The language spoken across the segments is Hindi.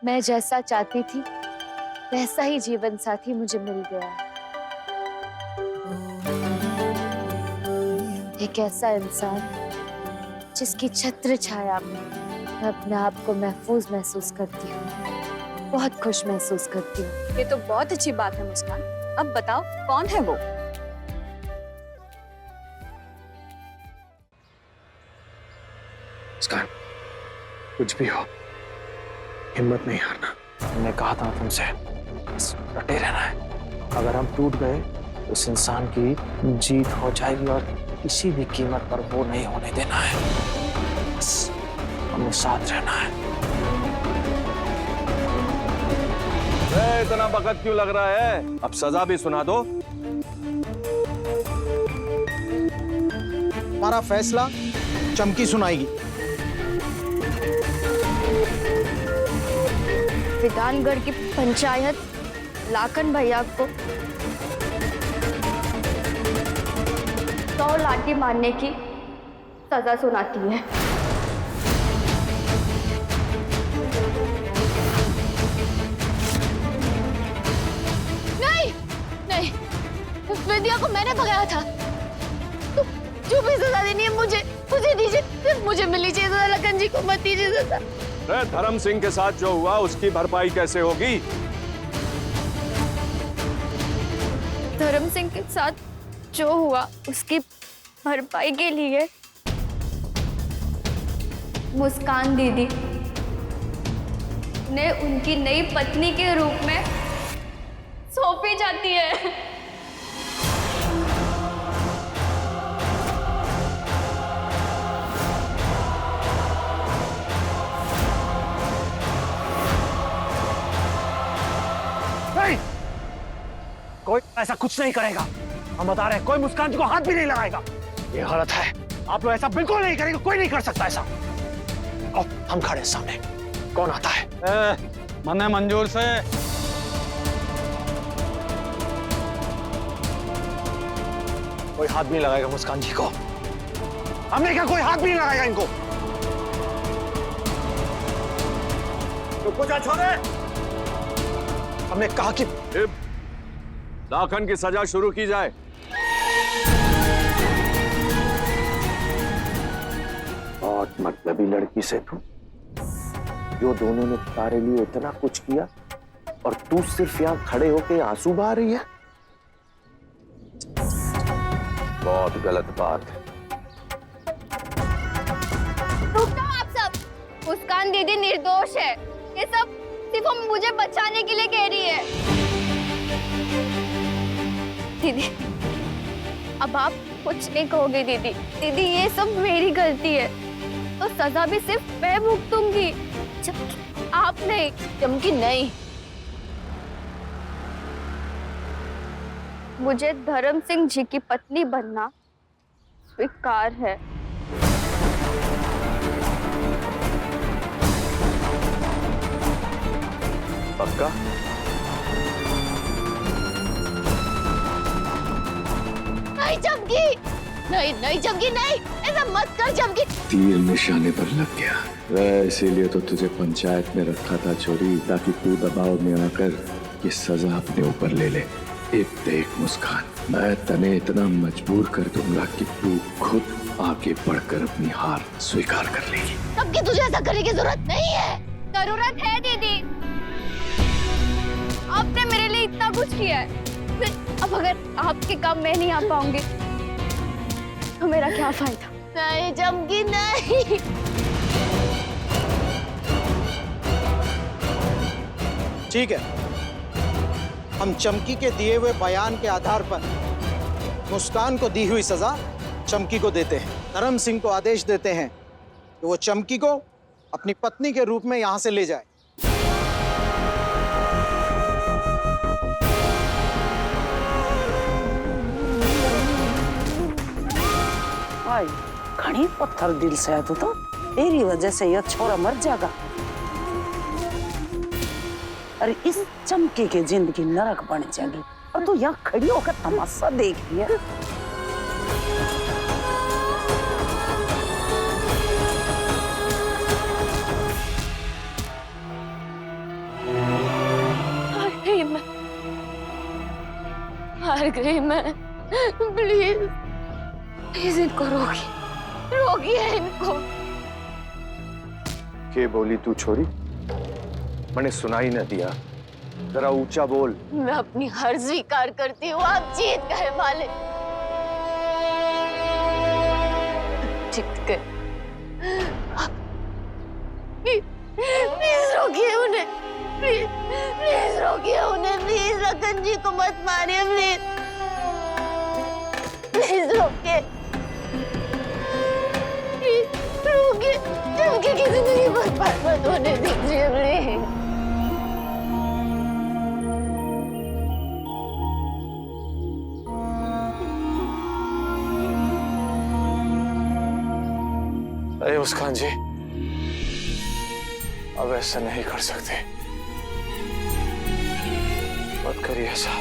मैं जैसा चाहती थी वैसा ही जीवन साथी मुझे मिल गया है। एक ऐसा इंसान जिसकी छत्र छाया में मैं अपने आप को महफूज महसूस करती हूँ, बहुत खुश महसूस करती हूँ। ये तो बहुत अच्छी बात है मुस्कान। अब बताओ कौन है वो? मुस्कान, कुछ भी हो हिम्मत नहीं हारना। मैंने कहा था तुमसे बस डटे रहना है। अगर हम टूट गए तो उस इंसान की जीत हो जाएगी और किसी भी कीमत पर वो नहीं होने देना है। बस हमें साथ रहना है। इतना वक्त क्यों लग रहा है? अब सजा भी सुना दो। हमारा फैसला चमकी सुनाएगी। विधानगढ़ की पंचायत लाखन भैया को 100 लाठी मारने की सजा सुनाती है। नहीं नहीं, विद्या को मैंने भगाया था। तो जो भी सजा देनी है मुझे दीजिए, सिर्फ मुझे मिलनी चाहिए सजा। लखन जी को मत दीजिए सजा। धर्म सिंह के साथ जो हुआ उसकी भरपाई कैसे होगी? धर्म सिंह के साथ जो हुआ उसकी भरपाई के लिए मुस्कान दीदी ने उनकी नई पत्नी के रूप में सौंपी जाती है। नहीं, कोई ऐसा कुछ नहीं करेगा। हम बता रहे हैं, कोई मुस्कान जी को हाथ भी नहीं लगाएगा। ये गलत है। आप लोग ऐसा बिल्कुल नहीं करेंगे। कोई नहीं कर सकता ऐसा। आओ, हम खड़े हैं सामने। कौन आता है? मने मंजूर से। कोई हाथ भी नहीं लगाएगा मुस्कान जी को। हमने कहा कोई हाथ भी नहीं लगाएगा इनको। रुको जा छोरे। हमने कहा कि लाखन की सजा शुरू की जाए। बहुत मतलबी लड़की से तू, जो दोनों ने तुम्हारे लिए इतना कुछ किया और तू सिर्फ यहाँ खड़े होके आंसू बहा रही है। बहुत गलत बात है। रुक जाओ आप सब। मुस्कान दीदी निर्दोष है। ये सब सिर्फ मुझे बचाने के लिए कह रही है। दीदी, अब आप कुछ नहीं कहोगे दीदी। दीदी, ये सब मेरी गलती है, तो सजा भी सिर्फ मैं भुगतूंगी, आप नहीं। चमकी नहीं। मुझे धर्म सिंह जी की पत्नी बनना स्वीकार है। पक्का? नहीं चमकी, नहीं चमकी, नहीं, ऐसा मत कर चमकी। तीर निशाने पर लग गया। इसीलिए तो तुझे पंचायत में रखा था छोरी, ताकि तू दबाव में आकर ये सजा अपने ऊपर ले ले। एक देख मुस्कान, मैं तने इतना मजबूर कर दूंगा कि तू खुद आगे बढ़कर अपनी हार स्वीकार कर लेगी। चमकी, तुझे ऐसा करने की जरूरत नहीं है। जरूरत है दीदी। आपने मेरे लिए इतना कुछ किया है, फिर अब अगर आपके काम में नहीं आ पाऊंगी तो मेरा क्या फायदा? नहीं चमकी, नहीं। ठीक है, हम चमकी के दिए हुए बयान के आधार पर मुस्कान को दी हुई सजा चमकी को देते हैं। धर्म सिंह को आदेश देते हैं कि वो चमकी को अपनी पत्नी के रूप में यहां से ले जाए। भाई घनी पत्थर दिल से है तो तेरी वजह से यह छोरा मर जाएगा। अरे इस चमकी की जिंदगी नरक बन जाएगी और तू यहाँ खड़ी होकर तमाशा देख रही है। हार गई मैं। प्लीज प्लीज इनको रोकिए, रोकिए इनको। के बोली तू छोरी? मैंने सुनाई न दिया, जरा ऊंचा बोल। मैं अपनी हार स्वीकार करती हूँ, आप जीत गए मालिक। जीत गए। प्लीज रोकिए उन्हें, प्लीज रोकिए उन्हें, प्लीज रतन जी को मत मारिए, प्लीज रोकिए, प्लीज रोकिए। चमकी की जिंदगी बर्बाद मत होने दीजिए प्लीज। अरे मुस्कान जी, अब ऐसा नहीं कर सकते, मत करिए ऐसा।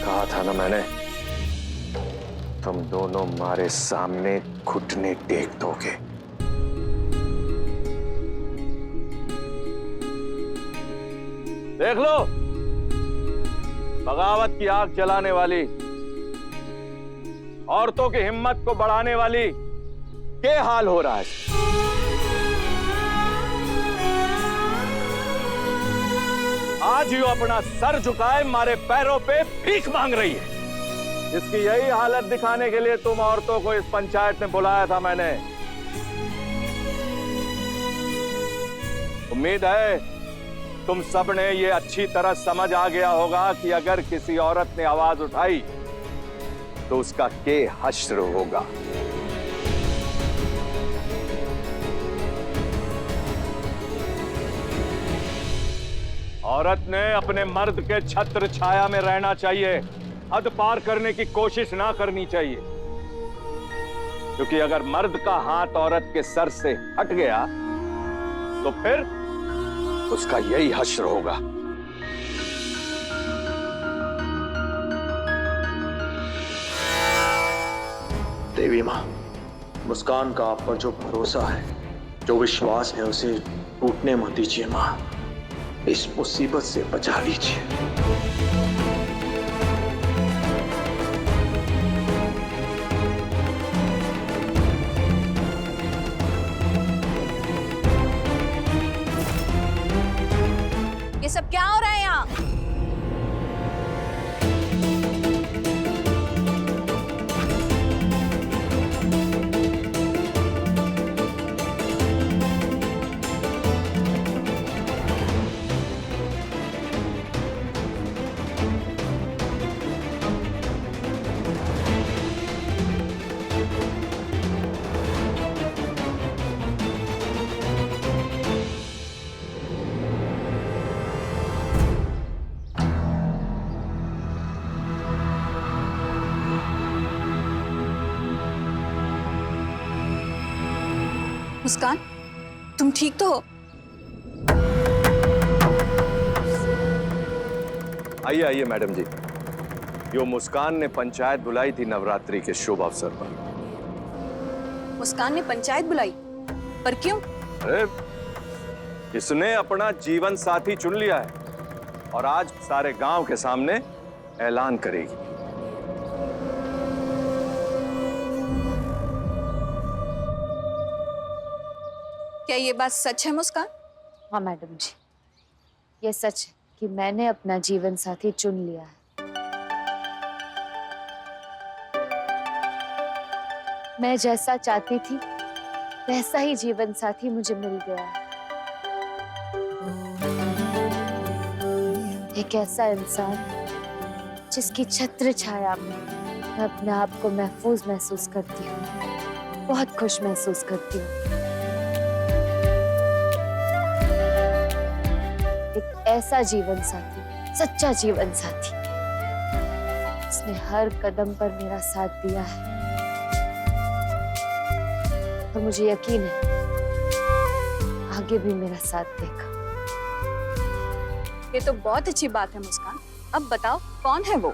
कहा था ना मैंने, तुम दोनों हमारे सामने घुटने टेक दोगे। देख लो, बगावत की आग जलाने वाली, औरतों की हिम्मत को बढ़ाने वाली क्या हाल हो रहा है। आज यो अपना सर झुकाए हमारे पैरों पे भीख मांग रही है। इसकी यही हालत दिखाने के लिए तुम औरतों को इस पंचायत में बुलाया था मैंने। उम्मीद है तुम सब ने ये अच्छी तरह समझ आ गया होगा कि अगर किसी औरत ने आवाज उठाई तो उसका के हश्र होगा। औरत ने अपने मर्द के छत्र छाया में रहना चाहिए, हद पार करने की कोशिश ना करनी चाहिए, क्योंकि अगर मर्द का हाथ औरत के सर से हट गया तो फिर उसका यही हश्र होगा। देवी माँ, मुस्कान का आप पर जो भरोसा है, जो विश्वास है, उसे टूटने मत दीजिए माँ। इस मुसीबत से बचा लीजिए। ये सब क्या हो रहा है यहाँ? मुस्कान, तुम ठीक तो हो? आइए आइए मैडम जी, यो मुस्कान ने पंचायत बुलाई थी नवरात्रि के शुभ अवसर पर। मुस्कान ने पंचायत बुलाई, पर क्यों? अरे इसने अपना जीवन साथी चुन लिया है और आज सारे गांव के सामने ऐलान करेगी। क्या ये बात सच है मुस्कान? हाँ मैडम जी, ये सच है कि मैंने अपना जीवन साथी चुन लिया है। मैं जैसा चाहती थी वैसा ही जीवन साथी मुझे मिल गया है। एक ऐसा इंसान जिसकी छत्र छाया में मैं अपने आप को महफूज महसूस करती हूँ, बहुत खुश महसूस करती हूँ। एक ऐसा जीवन साथी, सच्चा जीवन साथी, जिसने हर कदम पर मेरा साथ दिया है और मुझे यकीन है आगे भी मेरा साथ देगा। ये तो बहुत अच्छी बात है मुस्कान। अब बताओ कौन है वो?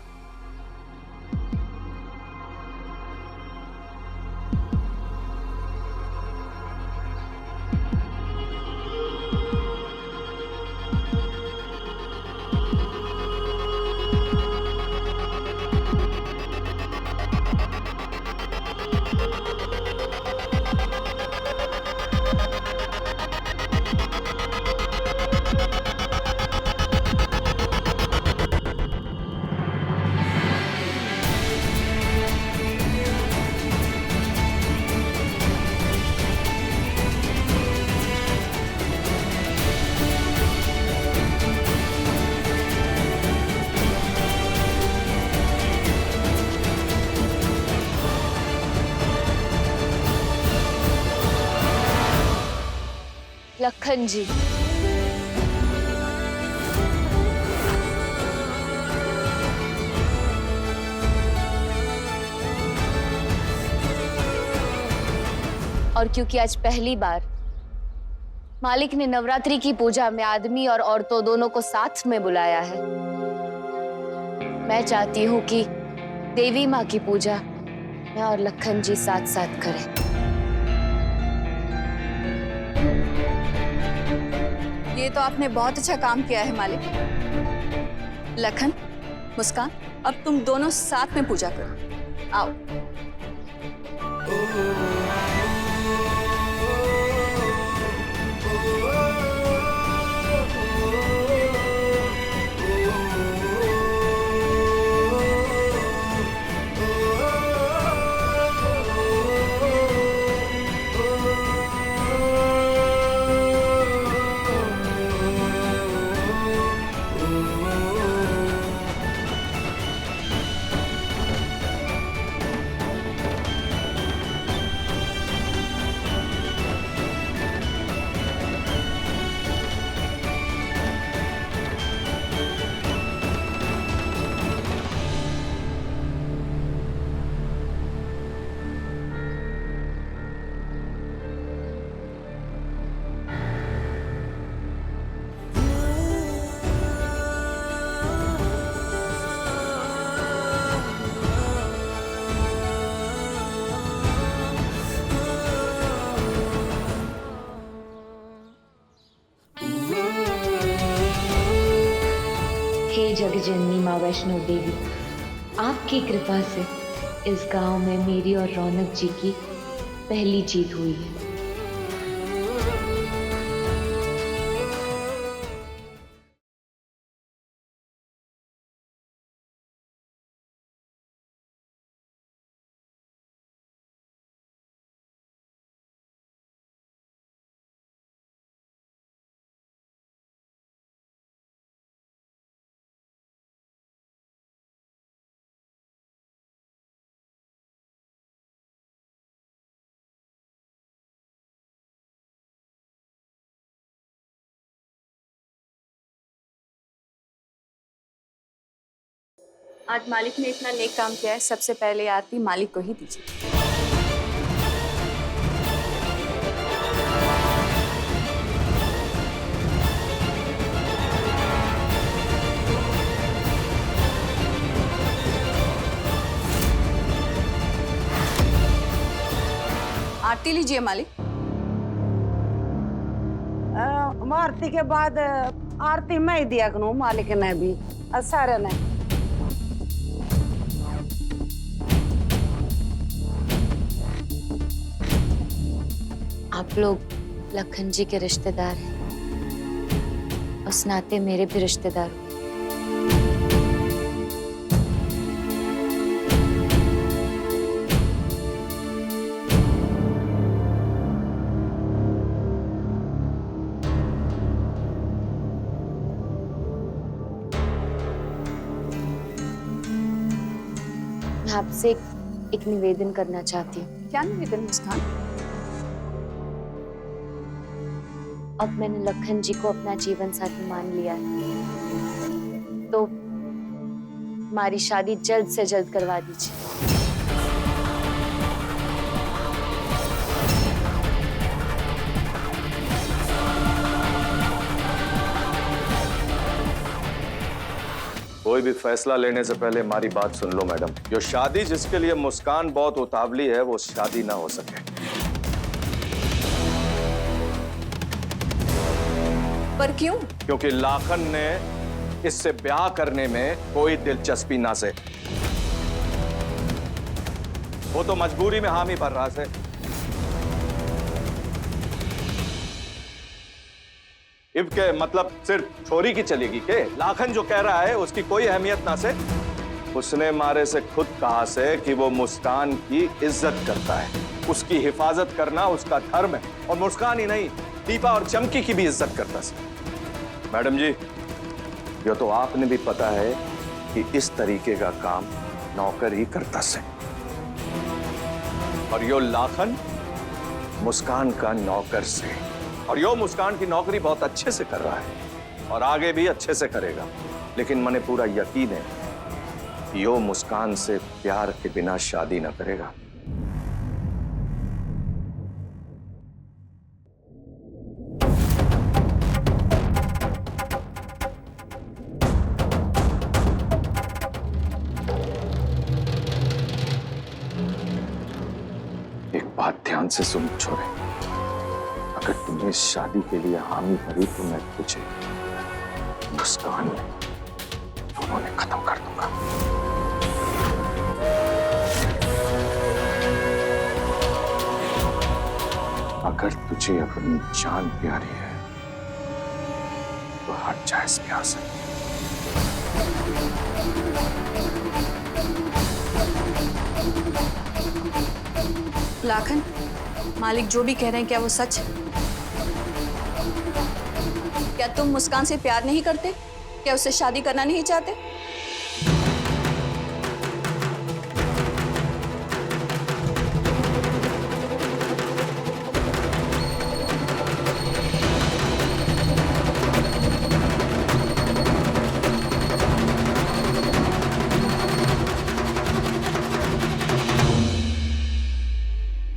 लखन जी। और क्योंकि आज पहली बार मालिक ने नवरात्रि की पूजा में आदमी और औरतों दोनों को साथ में बुलाया है, मैं चाहती हूँ कि देवी माँ की पूजा मैं और लखन जी साथ साथ करें। ये तो आपने बहुत अच्छा काम किया है मालिक। लखन, मुस्कान, अब तुम दोनों साथ में पूजा करो। आओ। हे जगजननी माँ वैष्णो देवी, आपकी कृपा से इस गांव में मेरी और रौनक जी की पहली जीत हुई है। आज मालिक ने इतना नेक काम किया है, सबसे पहले आरती मालिक को ही दीजिए। आरती लीजिए मालिक। आरती के बाद आरती मैं ही दिया करूँ मालिक ने भी सारे ने। आप लोग लखन जी के रिश्तेदार हैं, उस नाते मेरे भी रिश्तेदार हो। मैं आपसे एक निवेदन करना चाहती हूँ। क्या निवेदन मुस्कान? अब मैंने लखन जी को अपना जीवन साथी मान लिया है, तो हमारी शादी जल्द से जल्द करवा दीजिए। कोई भी फैसला लेने से पहले हमारी बात सुन लो मैडम। जो शादी जिसके लिए मुस्कान बहुत उतावली है, वो शादी ना हो सके। पर क्यों? क्योंकि लाखन ने इससे ब्याह करने में कोई दिलचस्पी ना से, वो तो मजबूरी में हामी भर रहा से। इब के मतलब सिर्फ छोरी की चलेगी के? लाखन जो कह रहा है उसकी कोई अहमियत ना से। उसने मारे से खुद कहा से कि वो मुस्कान की इज्जत करता है, उसकी हिफाजत करना उसका धर्म है, और मुस्कान ही नहीं, दीपा और चमकी की भी इज्जत करता से। मैडम जी, ये तो आपने भी पता है कि इस तरीके का काम नौकर ही करता से, और यो लाखन मुस्कान का नौकर से और यो मुस्कान की नौकरी बहुत अच्छे से कर रहा है और आगे भी अच्छे से करेगा। लेकिन मने पूरा यकीन है कि यो मुस्कान से प्यार के बिना शादी न करेगा। एक बात ध्यान से सुन छोरे, अगर तुमने इस शादी के लिए हामी भरी तो मैं तुझे मुस्कान में दोनों ने खत्म कर दूंगा। अगर तुझे अपनी जान प्यारी है तो हट जा इस प्यार से। लाखन, मालिक जो भी कह रहे हैं क्या वो सच है? क्या तुम मुस्कान से प्यार नहीं करते? क्या उससे शादी करना नहीं चाहते?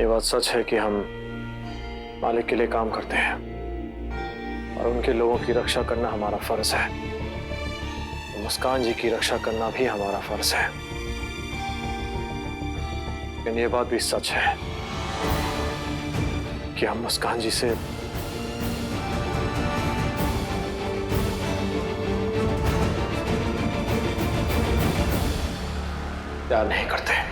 ये बात सच है कि हम मालिक के लिए काम करते हैं और उनके लोगों की रक्षा करना हमारा फर्ज है। मुस्कान जी की रक्षा करना भी हमारा फर्ज है। लेकिन ये बात भी सच है कि हम मुस्कान जी से प्यार नहीं करते।